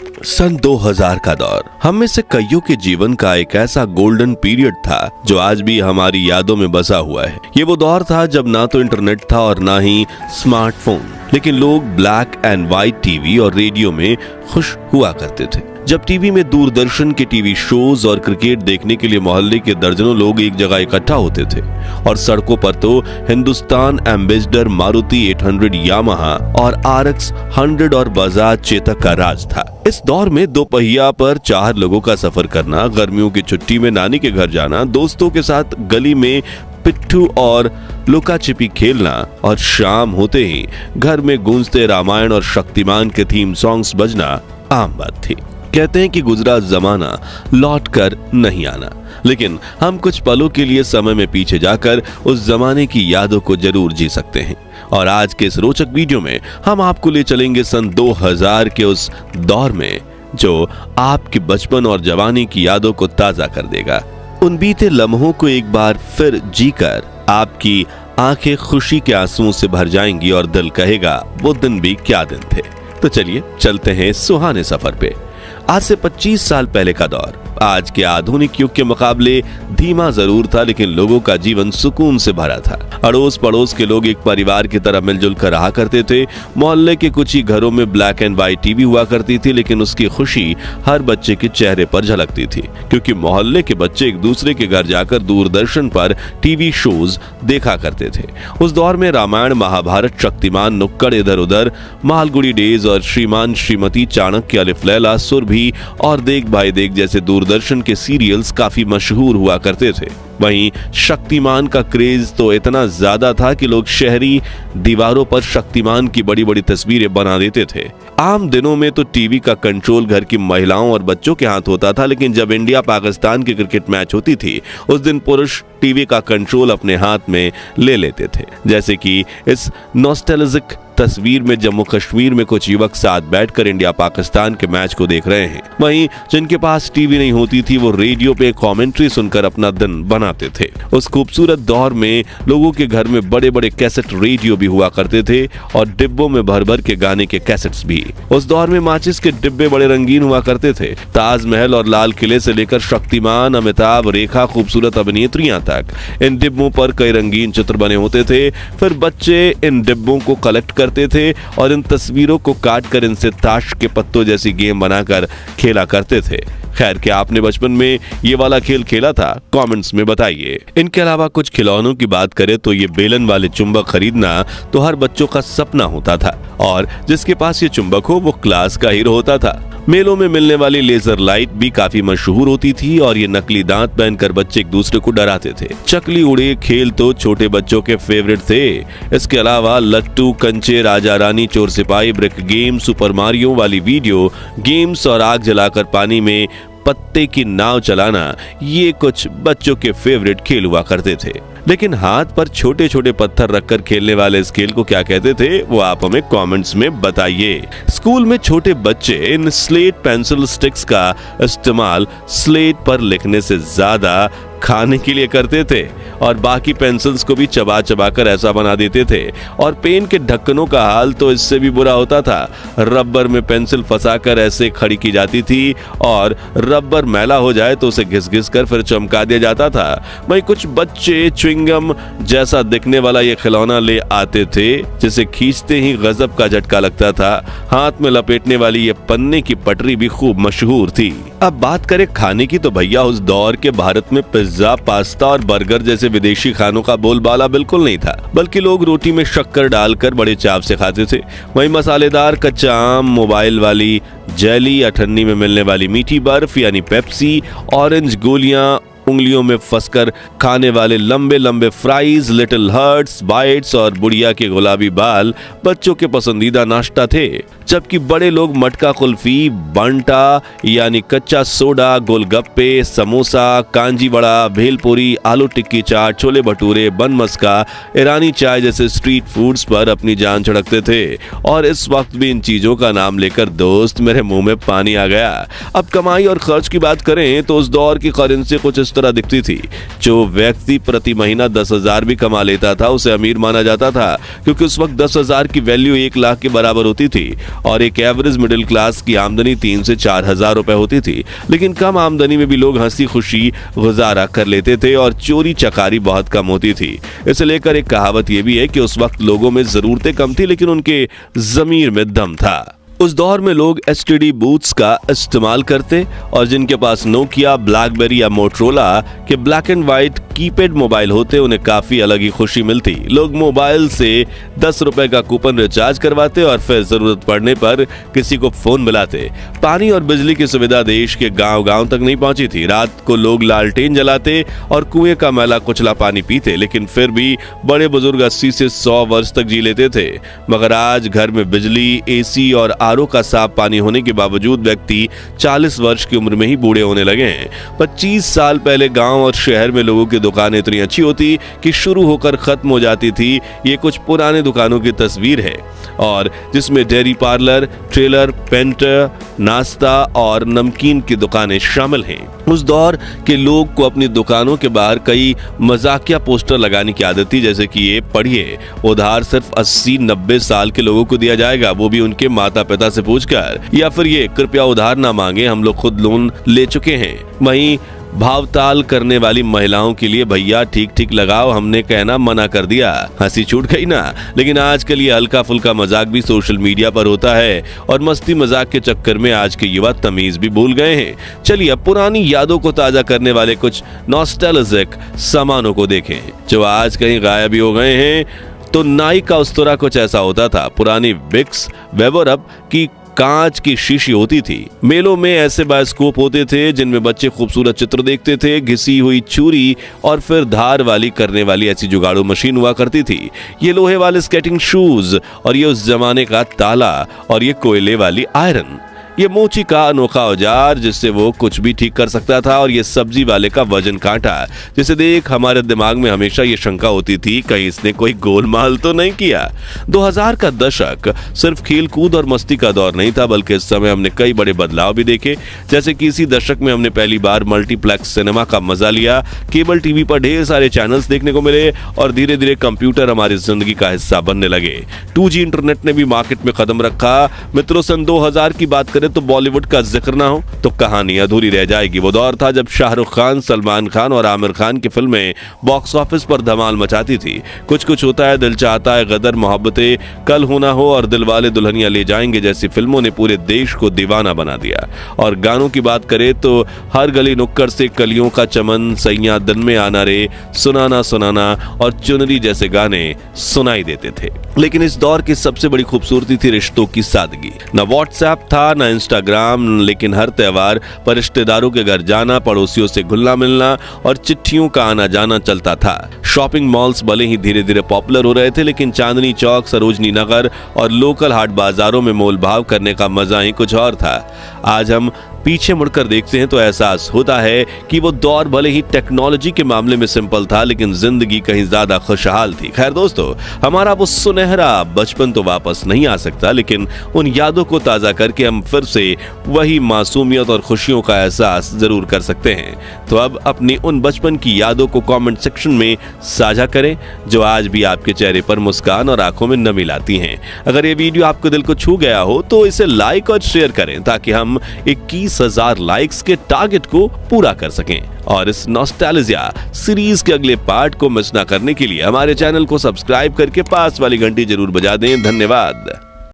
सन 2000 का दौर हम में से कईयों के जीवन का एक ऐसा गोल्डन पीरियड था जो आज भी हमारी यादों में बसा हुआ है। ये वो दौर था जब ना तो इंटरनेट था और ना ही स्मार्टफोन, लेकिन लोग ब्लैक एंड व्हाइट टीवी और रेडियो में खुश हुआ करते थे। जब टीवी में दूरदर्शन के टीवी शोज और क्रिकेट देखने के लिए मोहल्ले के दर्जनों लोग एक जगह इकट्ठा होते थे और सड़कों पर तो हिंदुस्तान एम्बेसडर, मारुति 800, यामाहा और RX 100 और बजाज चेतक का राज था। इस दौर में दो पहिया पर 4 लोगों का सफर करना, गर्मियों की छुट्टी में नानी के घर जाना, दोस्तों के साथ गली में पिट्ठू और लुका छिपी खेलना और शाम होते ही घर में गूंजते रामायण और शक्तिमान के थीम सॉन्ग्स बजना आम बात थी। कहते हैं कि गुजरा जमाना लौट कर नहीं आना, लेकिन हम कुछ पलों के लिए समय में पीछे जाकर उस जमाने की यादों को जरूर जी सकते हैं। और आज के इस रोचक वीडियो में हम आपको ले चलेंगे सन 2000 के उस दौर में जो आपकी बचपन और जवानी की यादों को ताजा कर देगा। उन बीते लम्हों को एक बार फिर जीकर आपकी आंखें खुशी के आंसुओं से भर जाएंगी और दिल कहेगा वो दिन भी क्या दिन थे। तो चलिए चलते हैं सुहाने सफर पे। आज से 25 साल पहले का दौर आज के आधुनिक युग के मुकाबले धीमा जरूर था, लेकिन लोगों का जीवन सुकून से भरा था। अड़ोस पड़ोस के लोग एक परिवार की तरह मिलजुल कर रहा करते थे। मोहल्ले के कुछ ही घरों में ब्लैक एंड व्हाइट टीवी हुआ करती थी, लेकिन उसकी खुशी हर बच्चे के चेहरे पर झलकती थी, क्योंकि मोहल्ले के बच्चे एक दूसरे के घर जाकर दूरदर्शन पर टीवी शोज देखा करते थे। उस दौर में रामायण, महाभारत, शक्तिमान, नुक्कड़ इधर उधर, मालगुड़ी डेज और श्रीमान श्रीमती, चाणक्य, अलिफ लैला, सुरभि और देख भाई देख जैसे दूरदर्शन के सीरियल्स काफी मशहूर हुआ करते थे। वहीं शक्तिमान का क्रेज तो इतना ज्यादा था कि लोग शहरी दीवारों पर शक्तिमान की बड़ी बड़ी तस्वीरें बना देते थे। आम दिनों में तो टीवी का कंट्रोल घर की महिलाओं और बच्चों के हाथ होता था, लेकिन जब इंडिया पाकिस्तान की क्रिकेट मैच होती थी उस दिन पुरुष टीवी का कंट्रोल अपने हाथ में ले लेते थे। जैसे कि इस नॉस्टैल्जिक तस्वीर में जम्मू कश्मीर में कुछ युवक साथ बैठकर इंडिया पाकिस्तान के मैच को देख रहे हैं। वहीं जिनके पास टीवी नहीं होती थी वो रेडियो पे कमेंट्री सुनकर अपना दिन बनाते थे। उस खूबसूरत दौर में लोगों के घर में बड़े बड़े कैसेट रेडियो भी हुआ करते थे और डिब्बों में भर भर के गाने के कैसेट्स भी। उस दौर में माचिस के डिब्बे बड़े रंगीन हुआ करते थे। ताजमहल और लाल किले से लेकर शक्तिमान, अमिताभ, रेखा, खूबसूरत अभिनेत्रियां तक इन डिब्बों पर कई रंगीन चित्र बने होते थे। फिर बच्चे इन डिब्बों को कलेक्ट करते थे और इन तस्वीरों को काट कर इनसे ताश के पत्तों जैसी गेम बनाकर खेला करते थे। खैर, क्या आपने बचपन में ये वाला खेल खेला था? कमेंट्स में बताइए। इनके अलावा कुछ खिलौनों की बात करें तो ये बेलन वाले चुंबक खरीदना तो हर बच्चों का सपना होता था और जिसके पास ये चुंबक हो वो क्लास का हीरो होता था। मेलों में मिलने वाली लेजर लाइट भी काफी मशहूर होती थी और ये नकली दांत पहनकर बच्चे एक दूसरे को डराते थे। चकली उड़े खेल तो छोटे बच्चों के फेवरेट थे। इसके अलावा लट्टू, कंचे, राजा रानी, चोर सिपाही, ब्रिक गेम, सुपर मारियो वाली वीडियो गेम्स और आग जलाकर पानी में पत्ते की नाव चलाना, ये कुछ बच्चों के फेवरेट खेल हुआ करते थे। लेकिन हाथ पर छोटे छोटे पत्थर रखकर खेलने वाले इस खेल को क्या कहते थे वो आप हमें कमेंट्स में बताइए। स्कूल में छोटे बच्चे इन स्लेट पेंसिल स्टिक्स का इस्तेमाल स्लेट पर लिखने से ज्यादा खाने के लिए करते थे और बाकी पेंसिल्स को भी चबा चबा कर ऐसा बना देते थे। और पेन के ढक्कनों का हाल तो इससे भी बुरा होता था। रबर में पेंसिल फंसाकर ऐसे खड़ी की जाती थी और रबर मैला हो जाए तो उसे घिस घिस कर फिर चमका दिया जाता था। वहीं कुछ बच्चे च्युइंगम जैसा दिखने वाला ये खिलौना ले आते थे जिसे खींचते ही गजब का झटका लगता था। हाथ में लपेटने वाली ये पन्ने की पटरी भी खूब मशहूर थी। अब बात करें खाने की तो भैया उस दौर के भारत में पिज्जा, पास्ता और बर्गर जैसे विदेशी खानों का बोलबाला बिल्कुल नहीं था, बल्कि लोग रोटी में शक्कर डालकर बड़े चाव से खाते थे। वहीं मसालेदार कच्चा आम, मोबाइल वाली जेली, अठन्नी में मिलने वाली मीठी बर्फ यानी पेप्सी, ऑरेंज गोलियां, उंगलियों में फंसकर खाने वाले लंबे लंबे फ्राइज, लिटिल हर्ट्स, बाइट्स और बुढ़िया के गुलाबी बाल बच्चों के पसंदीदा नाश्ता थे। जबकि बड़े लोग मटका कुल्फी, बंटा यानी कच्चा सोडा, गोलगप्पे, समोसा, कांजी वड़ा, भेलपुरी, आलू टिक्की चाट, छोले भटूरे, बन मस्का, ईरानी चाय जैसे स्ट्रीट फूड्स पर अपनी जान छिड़कते थे। और इस वक्त भी इन चीजों का नाम लेकर दोस्त मेरे मुंह में पानी आ गया। अब कमाई और खर्च की बात करें तो उस दौर की करेंसी कुछ इस कुछ तरह दिखती थी। जो व्यक्ति प्रति महीना 10,000 भी कमा लेता था उसे अमीर माना जाता था, क्योंकि उस वक्त 10,000 की वैल्यू 1 लाख के बराबर होती थी और एक एवरेज मिडिल क्लास की आमदनी 3 से 4,000 रुपए होती थी। लेकिन कम आमदनी में भी लोग हंसी खुशी गुजारा कर लेते थे और चोरी चकारी बहुत कम होती थी। इसे लेकर एक कहावत यह भी है कि उस वक्त लोगों में जरूरतें कम थी लेकिन उनके ज़मीर में दम था। उस दौर में लोग एसटीडी बूथ्स का इस्तेमाल करते और जिनके पास नोकिया, ब्लैकबेरी या मोटरोला के black and white keypad mobile होते उन्हें काफी अलग ही खुशी मिलती। लोग मोबाइल से 10 रुपए का कूपन रिचार्ज करवाते और फिर जरूरत पड़ने पर किसी को फोन मिलाते। पानी और बिजली की सुविधा देश के गांव-गांव तक नहीं पहुंची थी। रात को लोग लालटेन जलाते और कुएं का मैला कुचला पानी पीते, लेकिन फिर भी बड़े बुजुर्ग 80 से 100 वर्ष तक जी लेते थे। मगर आज घर में बिजली, एसी और आरओ का साफ पानी होने के बावजूद व्यक्ति 40 वर्ष की उम्र में ही बूढ़े होने लगे हैं। 25 साल पहले गांव और शहर में लोगों की दुकानें इतनी अच्छी होती कि शुरू होकर खत्म हो जाती थी। ये कुछ पुराने दुकानों की तस्वीर है और जिसमें डेयरी पार्लर, ट्रेलर, पेंटर, नाश्ता और नमकीन की दुकानें शामिल हैं। उस दौर के लोग को अपनी दुकानों के बाहर कई मजाकिया पोस्टर लगाने की आदत थी, जैसे कि ये पढ़िए, उधार सिर्फ 80-90 साल के लोगों को दिया जाएगा, वो भी उनके माता पिता से पूछकर, या फिर ये कृपया उधार ना मांगे, हम लोग खुद लोन ले चुके हैं। वहीं भावताल करने वाली महिलाओं के लिए, भैया ठीक ठीक लगाओ, हमने कहना मना कर दिया। हंसी छूट गई ना। लेकिन आजकल ये हल्का फुल्का मजाक भी सोशल मीडिया पर होता है और मस्ती मजाक के चक्कर में आज के युवा तमीज भी भूल गए हैं। चलिए अब पुरानी यादों को ताजा करने वाले कुछ नॉस्टैल्जिक सामानों को देखें जो आज कहीं गायब भी हो गए हैं। तो नाई का उस्तरा कुछ ऐसा होता था। पुरानी विक्स वेबरअप की कांच की शीशी होती थी। मेलों में ऐसे बायोस्कोप होते थे जिनमें बच्चे खूबसूरत चित्र देखते थे। घिसी हुई छुरी और फिर धार वाली करने वाली ऐसी जुगाड़ू मशीन हुआ करती थी। ये लोहे वाले स्केटिंग शूज और ये उस जमाने का ताला और ये कोयले वाली आयरन। ये मोची का अनोखा औजार जिससे वो कुछ भी ठीक कर सकता था और ये सब्जी वाले का वजन कांटा जिसे देख हमारे दिमाग में हमेशा ये शंका होती थी कहीं इसने कोई गोलमाल तो नहीं किया। 2000 का दशक सिर्फ खेल कूद और मस्ती का दौर नहीं था, बल्कि इस समय हमने कई बड़े बदलाव भी देखे। जैसे कि इसी दशक में हमने पहली बार मल्टीप्लेक्स सिनेमा का मजा लिया। केबल टीवी पर ढेर सारे चैनल्स देखने को मिले और धीरे धीरे कंप्यूटर हमारी जिंदगी का हिस्सा बनने लगे। 2G इंटरनेट ने भी मार्केट में कदम रखा। मित्रों, सन 2000 की बात तो बॉलीवुड का जिक्र ना हो तो कहानी अधूरी रह जाएगी। वो दौर था जब शाहरुख खान, सलमान खान और आमिर खान की फिल्में बॉक्स ऑफिस पर धमाल मचाती थी। कुछ कुछ होता है, दिल चाहता है, गदर, मोहब्बतें, कल हो ना हो और दिलवाले दुल्हनिया ले जाएंगे जैसी फिल्मों ने पूरे देश को दीवाना बना दिया। और गानों की बात करें तो हर गली नुक्कड़ से कलियों का चमन, सैया दिन में आना रे, सुनाना सुनाना और चुनरी जैसे गाने सुनाई देते थे। लेकिन इस दौर की सबसे बड़ी खूबसूरती थी रिश्तों की सादगी। न व्हाट्सएप था, न इंस्टाग्राम, लेकिन हर त्योहार पर रिश्तेदारों के घर जाना, पड़ोसियों से घुलना मिलना और चिट्ठियों का आना जाना चलता था। शॉपिंग मॉल्स भले ही धीरे धीरे पॉपुलर हो रहे थे, लेकिन चांदनी चौक, सरोजनी नगर और लोकल हाट बाजारों में मोल भाव करने का मजा ही कुछ और था। आज हम पीछे मुड़कर देखते हैं तो एहसास होता है कि वो दौर भले ही टेक्नोलॉजी के मामले में सिंपल था, लेकिन जिंदगी कहीं ज्यादा खुशहाल थी। खैर दोस्तों, हमारा वो सुनहरा बचपन तो वापस नहीं आ सकता, लेकिन उन यादों को ताजा करके हम फिर से वही मासूमियत और खुशियों का एहसास जरूर कर सकते हैं। तो अब अपनी उन बचपन की यादों को कमेंट सेक्शन में साझा करें जो आज भी आपके चेहरे पर मुस्कान और आंखों में नमी लाती हैं। अगर ये वीडियो आपको दिल को छू गया हो तो इसे लाइक और शेयर करें ताकि हम 21,000 लाइक्स के टारगेट को पूरा कर सकें। और इस नॉस्टैल्जिया सीरीज के अगले पार्ट को मिस ना करने के लिए हमारे चैनल को सब्सक्राइब करके पास वाली घंटी जरूर बजा दें। धन्यवाद।